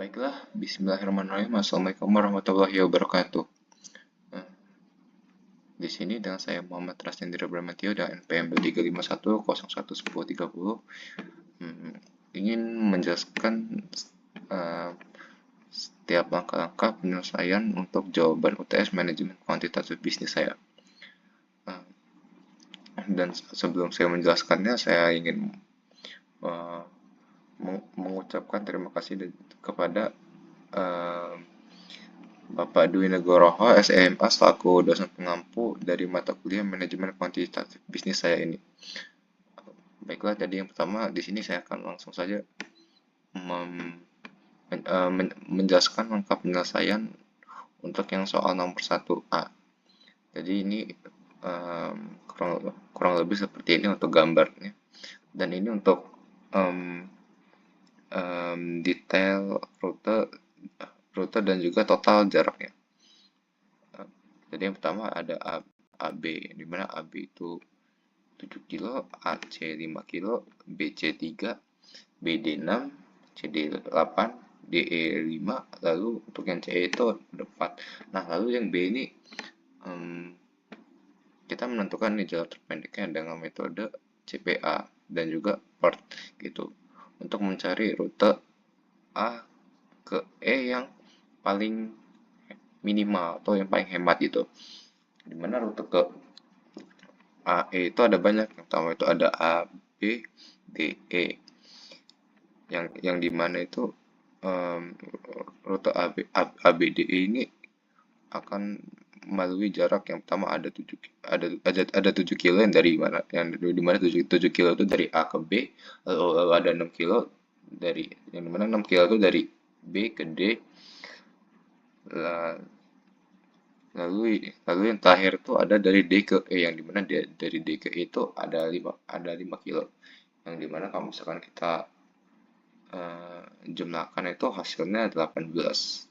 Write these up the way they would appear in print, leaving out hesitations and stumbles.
Baiklah, Bismillahirrahmanirrahim. Assalamualaikum warahmatullahi wabarakatuh. Nah, di sini dengan saya Muhammad Rashendra Bramatio dan NPM 351011030 ingin menjelaskan uh, setiap langkah-langkah penyelesaian untuk jawaban UTS Manajemen Kuantitatif Bisnis saya. Uh, dan sebelum saya menjelaskannya, saya ingin uh, mengucapkan terima kasih kepada uh, Bapak Dwi Nugroho, SMA, selaku dosen pengampu dari mata kuliah Manajemen Kuantitatif Bisnis saya ini. Baiklah, jadi yang pertama di sini saya akan langsung saja menjelaskan langkah penyelesaian untuk yang soal nomor 1A. Jadi ini kurang lebih seperti ini untuk gambarnya. Dan ini untuk detail rute dan juga total jaraknya. Jadi yang pertama ada AB, di mana AB itu 7 kilo, AC 5 kilo, BC 3, BD 6, CD 8, DE 5, lalu untuk yang CE itu 4. Nah, lalu yang B ini kita menentukan nih jalur terpendeknya dengan metode CPA dan juga PERT gitu untuk mencari rute A ke E yang paling minimal atau yang paling hemat gitu. Dimana rute ke AE itu ada banyak. Yang pertama itu ada A, B, D, E. Yang dimana itu rute ABDE ini akan melalui jarak yang pertama ada 7 kilo yang dari mana, yang di mana 7 kilo itu dari A ke B, lalu ada 6 kilo dari yang dimana 6 kilo itu dari B ke D, lalu yang terakhir itu ada dari D ke E, yang dimana dari D ke E itu ada 5 kilo, yang dimana kalau misalkan kita jumlahkan itu hasilnya 18.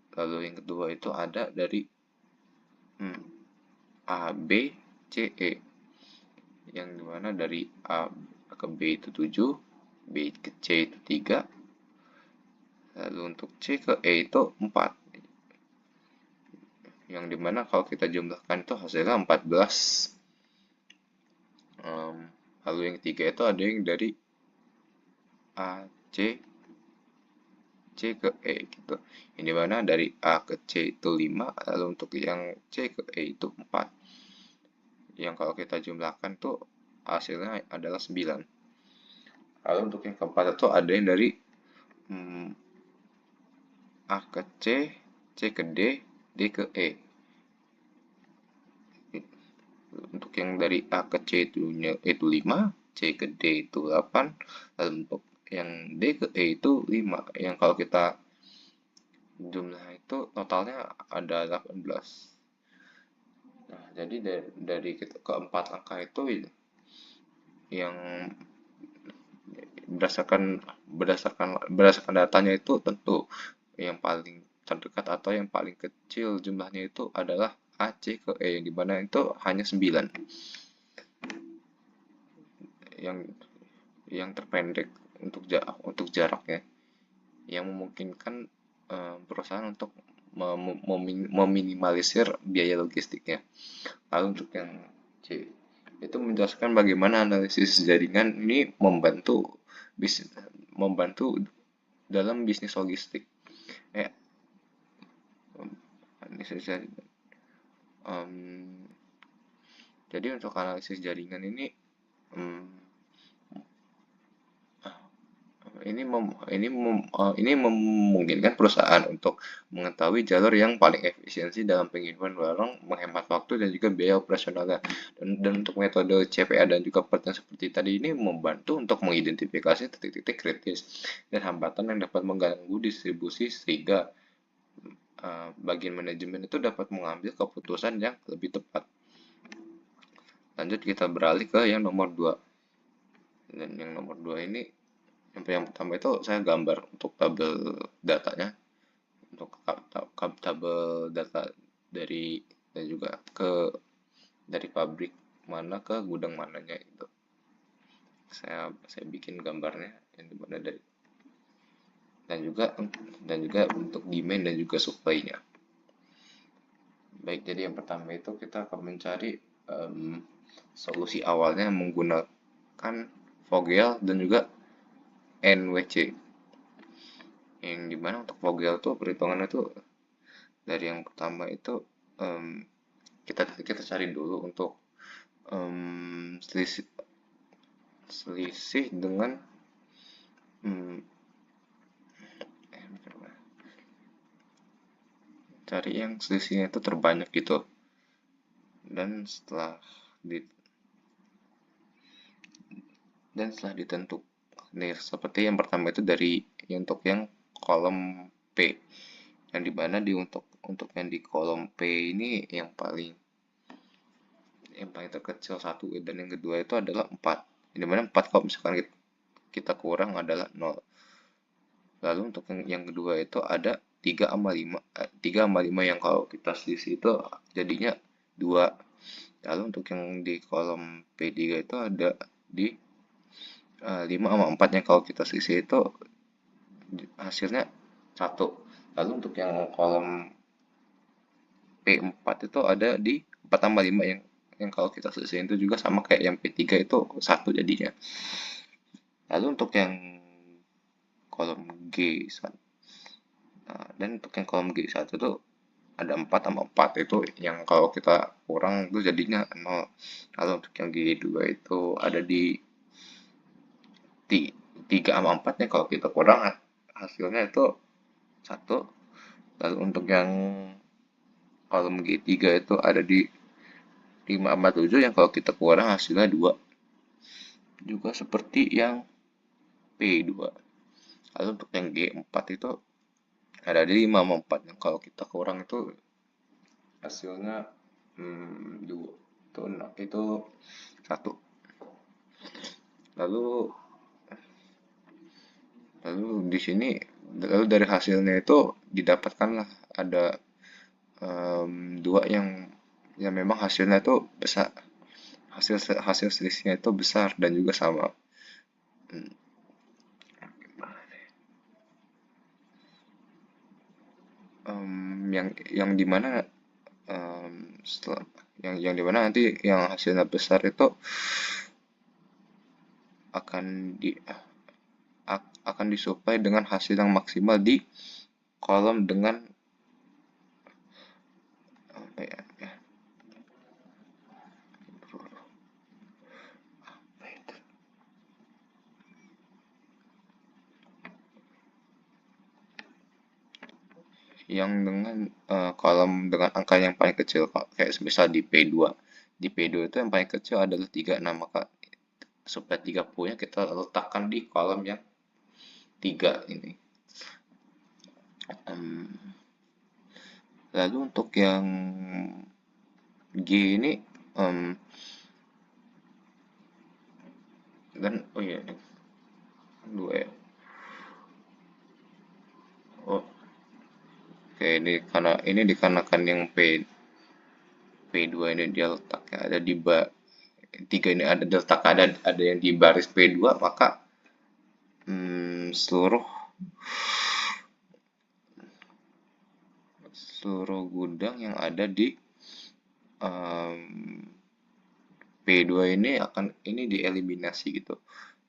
Lalu yang kedua itu ada dari A, B, C, E, yang dimana dari A ke B itu 7, B ke C itu 3, lalu untuk C ke E itu 4, yang dimana kalau kita jumlahkan itu hasilnya 14. Lalu yang ketiga itu ada yang dari A, C, C ke E gitu, yang dimana dari A ke C itu 5, lalu untuk yang C ke E itu 4, yang kalau kita jumlahkan tuh hasilnya adalah 9. Lalu untuk yang keempat itu ada yang dari A ke C, C ke D, D ke E. Untuk yang dari A ke C itu 5, C ke D itu 8, lalu untuk yang D ke E itu 5, yang kalau kita jumlah itu totalnya ada 18. Nah, jadi dari keempat angka itu yang berdasarkan datanya itu tentu yang paling terdekat atau yang paling kecil jumlahnya itu adalah A, C ke E, di mana itu hanya 9. Yang terpendek untuk jaraknya, yang memungkinkan perusahaan untuk meminimalisir biaya logistiknya. Lalu untuk yang C itu menjelaskan bagaimana analisis jaringan ini membantu dalam bisnis logistik. Analisis jaringan. Jadi untuk analisis jaringan ini ini memungkinkan perusahaan untuk mengetahui jalur yang paling efisiensi dalam pengiriman barang, menghemat waktu dan juga biaya operasionalnya. Dan untuk metode CPA dan juga pertanyaan seperti tadi ini membantu untuk mengidentifikasi titik-titik kritis dan hambatan yang dapat mengganggu distribusi, sehingga bagian manajemen itu dapat mengambil keputusan yang lebih tepat. Lanjut kita beralih ke yang nomor 2. Dan yang nomor 2 ini, yang pertama itu saya gambar untuk tabel datanya, untuk tabel data dari dan juga dari pabrik mana ke gudang mananya itu. Saya bikin gambarnya yang dimana dan juga untuk demand dan juga supply-nya. Baik, jadi yang pertama itu kita akan mencari solusi awalnya menggunakan Vogel dan juga NWC. Yang dimana untuk Vogel tuh perhitungannya tuh dari yang pertama itu kita cari dulu untuk selisih dengan um, cari yang selisihnya itu terbanyak gitu. Dan setelah ditentukan nih, seperti yang pertama itu dari untuk yang kolom P, yang dimana untuk yang di kolom P ini yang paling terkecil satu, dan yang kedua itu adalah 4, yang dimana 4 kalau misalkan kita kurang adalah 0. Lalu untuk yang kedua itu ada 3 sama 5, 3 sama 5 yang kalau kita selisih itu jadinya 2. Lalu untuk yang di kolom P3 itu ada di 5 sama 4 yang kalau kita selisih itu hasilnya 1. Lalu untuk yang kolom P4 itu ada di 4 sama 5 yang kalau kita selesaiin itu juga sama kayak yang P3 itu 1 jadinya. Lalu untuk yang kolom G1, dan untuk yang kolom G1 itu ada 4 sama 4 itu yang kalau kita kurang itu jadinya 0. Lalu untuk yang G2 itu ada di 3 sama 4 nya kalau kita kurang hasilnya itu 1. Lalu untuk yang kolom G3 itu ada di 5 sama 7 yang kalau kita kurang hasilnya 2. Juga seperti yang P2. Lalu untuk yang G4 itu ada di 5 sama 4 yang kalau kita kurang itu hasilnya 2. Itu 1. Lalu di sini dari hasilnya itu didapatkanlah ada dua yang memang hasilnya itu besar, hasil selisihnya itu besar dan juga sama. Yang dimana setelah yang dimana nanti yang hasilnya besar itu akan disuplai dengan hasil yang maksimal di kolom dengan apa ya, yang dengan kolom dengan angka yang paling kecil, kayak misal di P2. Di P2 itu yang paling kecil adalah 3. Nah, maka supaya 30-nya kita letakkan di kolom yang 3 ini. Lalu untuk yang G ini dan oh iya, 2 ya. Oh, oke, ini dikarenakan yang P2 ini dia letaknya ada di 3 ini ada letak ada yang di baris P2, maka seluruh gudang yang ada di P2 ini dieliminasi gitu.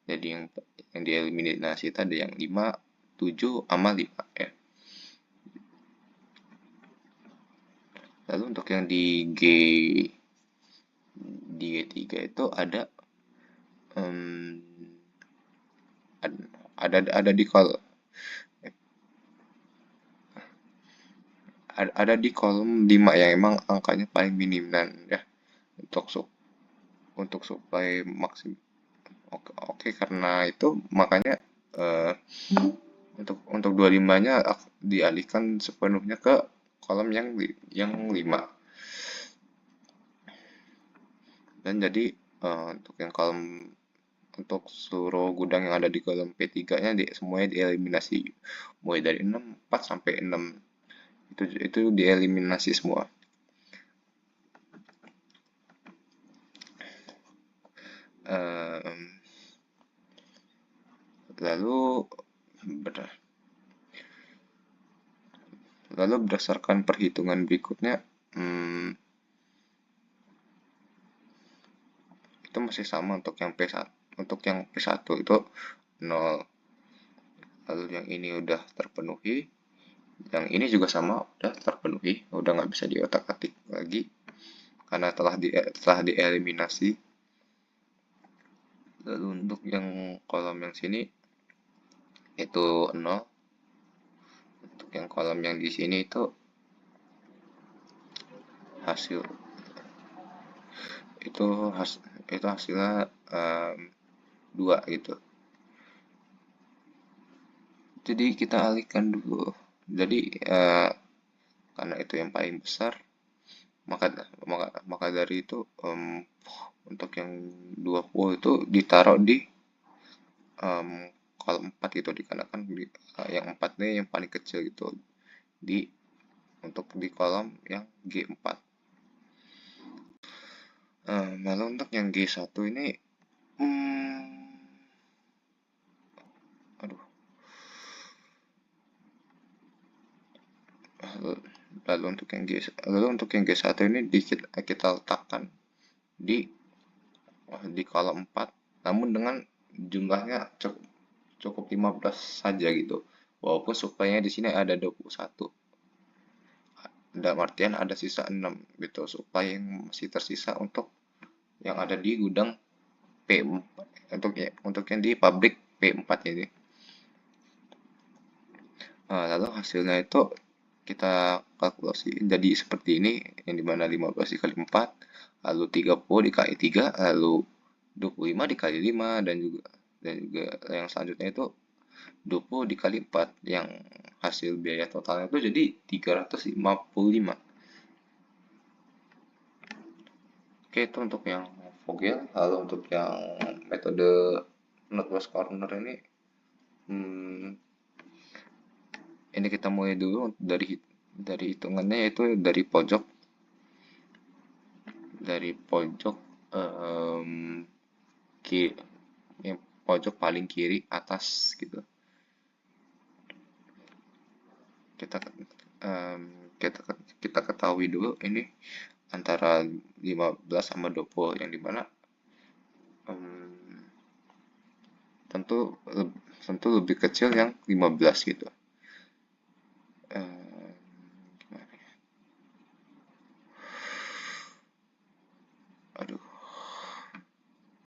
Jadi yang dieliminasi itu ada yang 5, 7 sama 5 ya. Lalu untuk yang di G3 itu ada di kolom 5 yang emang angkanya paling minim dan ya untuk supply maksimum. Oke, karena itu makanya untuk 25-nya dialihkan sepenuhnya ke kolom yang 5. Dan jadi untuk yang kolom untuk seluruh gudang yang ada di kolom P3-nya semuanya dieliminasi, mulai dari 4 sampai 6 itu dieliminasi semua. Lalu Lalu berdasarkan perhitungan berikutnya, itu masih sama untuk yang P1. Untuk yang P1 itu 0. Lalu yang ini udah terpenuhi. Yang ini juga sama, udah terpenuhi. Udah nggak bisa diotak-atik lagi karena telah dieliminasi. Lalu untuk yang kolom yang sini itu 0. Untuk yang kolom yang di sini hasil itu itu hasilnya 2 gitu. Jadi kita alihkan dulu. Jadi karena itu yang paling besar, maka maka dari itu untuk yang 20 itu ditaruh di kolom 4 gitu, dikarenakan yang 4 ini yang paling kecil gitu untuk di kolom yang G4. Lalu untuk yang G1 ini aduh lalu untuk yang G1 ini kita letakkan di kolom 4, namun dengan jumlahnya cukup 15 saja gitu. Walaupun suplainya di sini ada 21. Dalam artian ada sisa 6 gitu, supply yang masih tersisa untuk yang ada di gudang P4, untuk yang di pabrik P4 ini. Lalu hasilnya itu kita kalkulasi jadi seperti ini, yang dimana 15 dikali 4, lalu 30 dikali 3, lalu 25 dikali 5, dan juga yang selanjutnya itu 20 dikali 4, yang hasil biaya totalnya itu jadi 355. Oke, itu untuk yang Vogel. Lalu untuk yang metode northwest corner ini kita mulai dulu dari hitungannya, yaitu dari pojok yang pojok paling kiri atas gitu. Kita ketahui dulu ini antara 15 sama 20, yang dimana tentu lebih kecil yang 15 gitu.